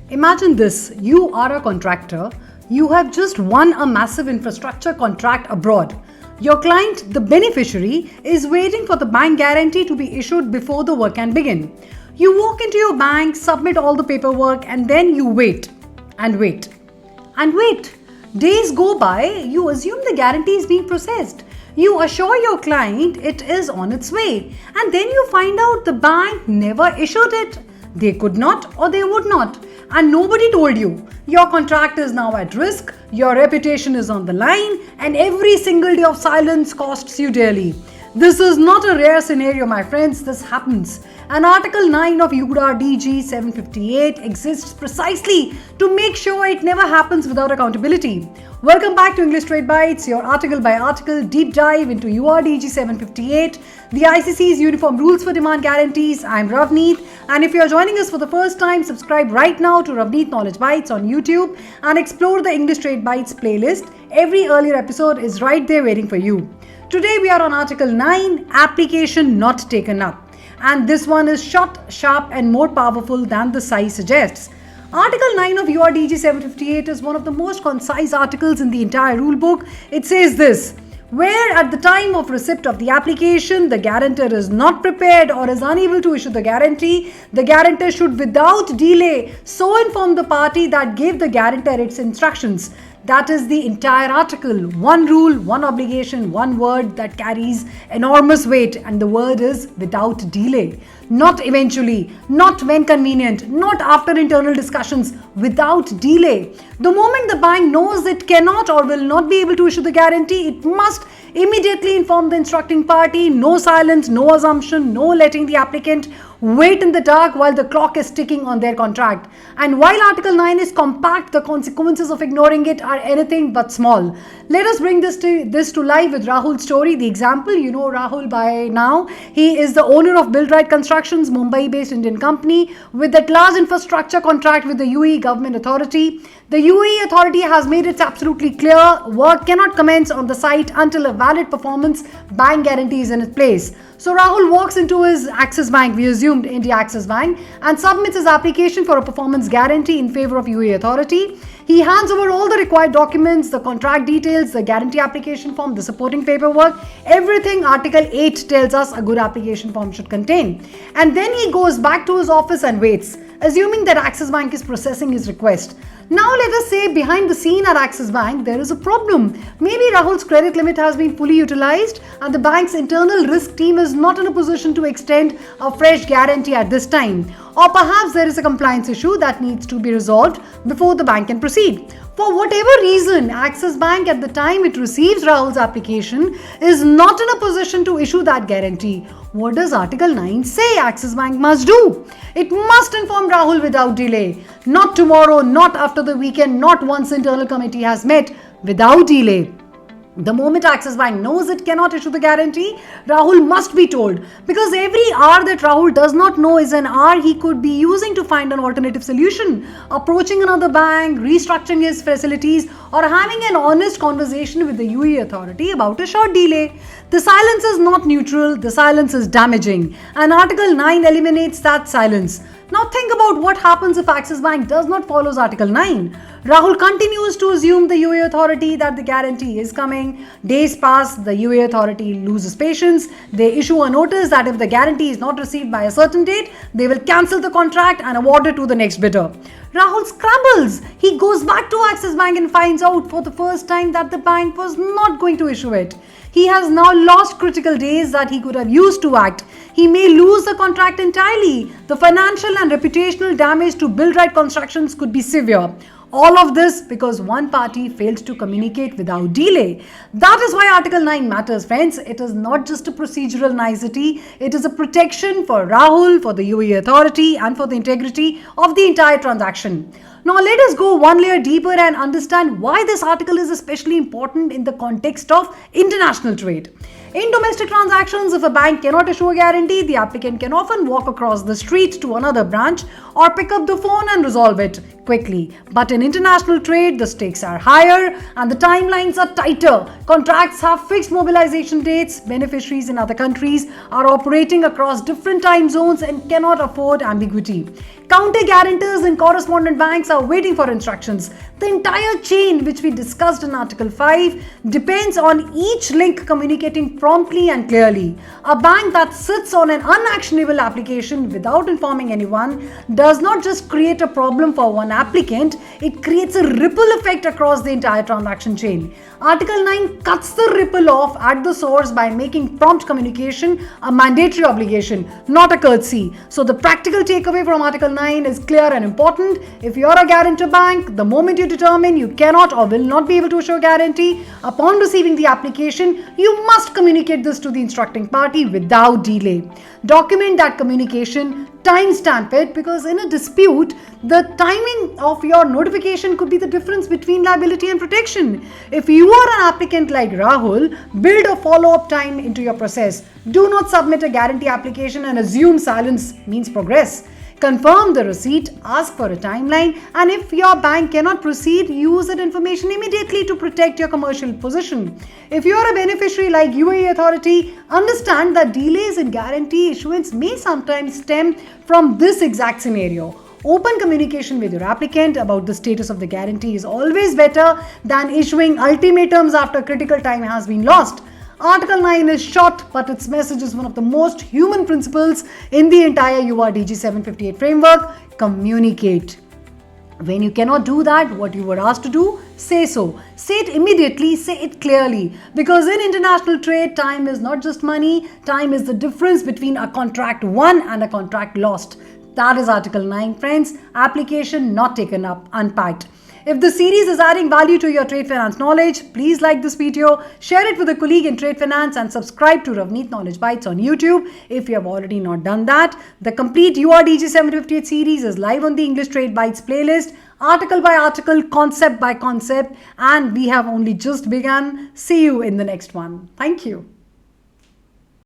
Imagine this, you are a contractor. You have just won a massive infrastructure contract abroad. Your client, the beneficiary, is waiting for the bank guarantee to be issued before the work can begin. You walk into your bank, submit all the paperwork, and then you wait and wait and wait. Days go by, you assume the guarantee is being processed. You assure your client it is on its way, and then you find out the bank never issued it. They could not or they would not, and nobody told you. Your contract is now at risk, your reputation is on the line, and every single day of silence costs you dearly. This is not a rare scenario, my friends, this happens. And Article 9 of URDG 758 exists precisely to make sure it never happens without accountability. Welcome back to English Trade Bites, your article by article deep dive into URDG 758, the ICC's Uniform Rules for Demand Guarantees. I'm Ravneet, and if you're joining us for the first time, subscribe right now to Ravneet Knowledge Bites on YouTube and explore the English Trade Bites playlist. Every earlier episode is right there waiting for you. Today we are on Article 9, Application Not Taken Up. And this one is short, sharp and more powerful than the size suggests. Article 9 of URDG 758 is one of the most concise articles in the entire rulebook. It says this: where at the time of receipt of the application, the guarantor is not prepared or is unable to issue the guarantee, the guarantor should without delay so inform the party that gave the guarantor its instructions. That is the entire article. One rule, one obligation, one word that carries enormous weight, and the word is without delay. Not eventually, not when convenient, not after internal discussions, without delay. The moment the bank knows it cannot or will not be able to issue the guarantee, it must immediately inform the instructing party. No silence, no assumption, no letting the applicant wait in the dark while the clock is ticking on their contract. And while Article 9 is compact, the consequences of ignoring it are anything but small. Let us bring this to life with Rahul's story. The example, you know Rahul by now. He is the owner of Buildrite Constructions, Mumbai-based Indian company, with that large infrastructure contract with the UAE Government Authority. The UAE Authority has made it absolutely clear work cannot commence on the site until a valid performance bank guarantee is in its place. So Rahul walks into his Axis Bank, we assumed India Axis Bank, and submits his application for a performance guarantee in favor of UAE Authority. He hands over all the required documents, the contract details, the guarantee application form, the supporting paperwork, everything Article 8 tells us a good application form should contain. And then he goes back to his office and waits, assuming that Axis Bank is processing his request. Now let us say behind the scene at Axis Bank there is a problem. Maybe Rahul's credit limit has been fully utilized and the bank's internal risk team is not in a position to extend a fresh guarantee at this time. Or perhaps there is a compliance issue that needs to be resolved before the bank can proceed. For whatever reason, Axis Bank at the time it receives Rahul's application is not in a position to issue that guarantee. What does Article 9 say Axis Bank must do? It must inform Rahul without delay. Not tomorrow, not after the weekend, not once internal committee has met. Without delay. The moment Axis Bank knows it cannot issue the guarantee, Rahul must be told, because every hour that Rahul does not know is an hour he could be using to find an alternative solution, approaching another bank, restructuring his facilities, or having an honest conversation with the UAE Authority about a short delay. The silence is not neutral, the silence is damaging, and Article 9 eliminates that silence. Now think about what happens if Axis Bank does not follow Article 9. Rahul continues to assume the UAE Authority that the guarantee is coming. Days pass, the UAE Authority loses patience. They issue a notice that if the guarantee is not received by a certain date, they will cancel the contract and award it to the next bidder. Rahul scrambles. He goes back to Axis Bank and finds out for the first time that the bank was not going to issue it. He has now lost critical days that he could have used to act. He may lose the contract entirely. The financial and reputational damage to Buildrite Constructions could be severe. All of this because one party failed to communicate without delay. That is why Article 9 matters, friends. It is not just a procedural nicety. It is a protection for Rahul, for the UAE Authority, and for the integrity of the entire transaction. Now let us go one layer deeper and understand why this article is especially important in the context of international trade. In domestic transactions, if a bank cannot issue a guarantee, the applicant can often walk across the street to another branch or pick up the phone and resolve it quickly. But in international trade, the stakes are higher and the timelines are tighter. Contracts have fixed mobilization dates. Beneficiaries in other countries are operating across different time zones and cannot afford ambiguity. Counter guarantors and correspondent banks are waiting for instructions. The entire chain, which we discussed in Article 5, depends on each link communicating promptly and clearly. A bank that sits on an unactionable application without informing anyone does not just create a problem for one applicant, it creates a ripple effect across the entire transaction chain. Article 9 cuts the ripple off at the source by making prompt communication a mandatory obligation, not a courtesy. So the practical takeaway from Article 9 is clear and important. If you are a guarantor bank, the moment you determine you cannot or will not be able to issue a guarantee, upon receiving the application, you must communicate this to the instructing party without delay. Document that communication, timestamp it, because in a dispute, the timing of your notification could be the difference between liability and protection. If you are an applicant like Rahul, build a follow-up time into your process. Do not submit a guarantee application and assume silence means progress. Confirm the receipt, ask for a timeline, and if your bank cannot proceed, use that information immediately to protect your commercial position. If you are a beneficiary like UAE Authority, understand that delays in guarantee issuance may sometimes stem from this exact scenario. Open communication with your applicant about the status of the guarantee is always better than issuing ultimatums after critical time has been lost. Article 9 is short, but its message is one of the most human principles in the entire URDG 758 framework. Communicate. When you cannot do that, what you were asked to do, say so. Say it immediately, say it clearly. Because in international trade, time is not just money, time is the difference between a contract won and a contract lost. That is Article 9, friends. Application not taken up, unpacked. If the series is adding value to your trade finance knowledge, please like this video, share it with a colleague in trade finance, and subscribe to Ravneet Knowledge Bites on YouTube if you have already not done that. The complete URDG 758 series is live on the English Trade Bites playlist, article by article, concept by concept, and we have only just begun. See you in the next one. Thank you.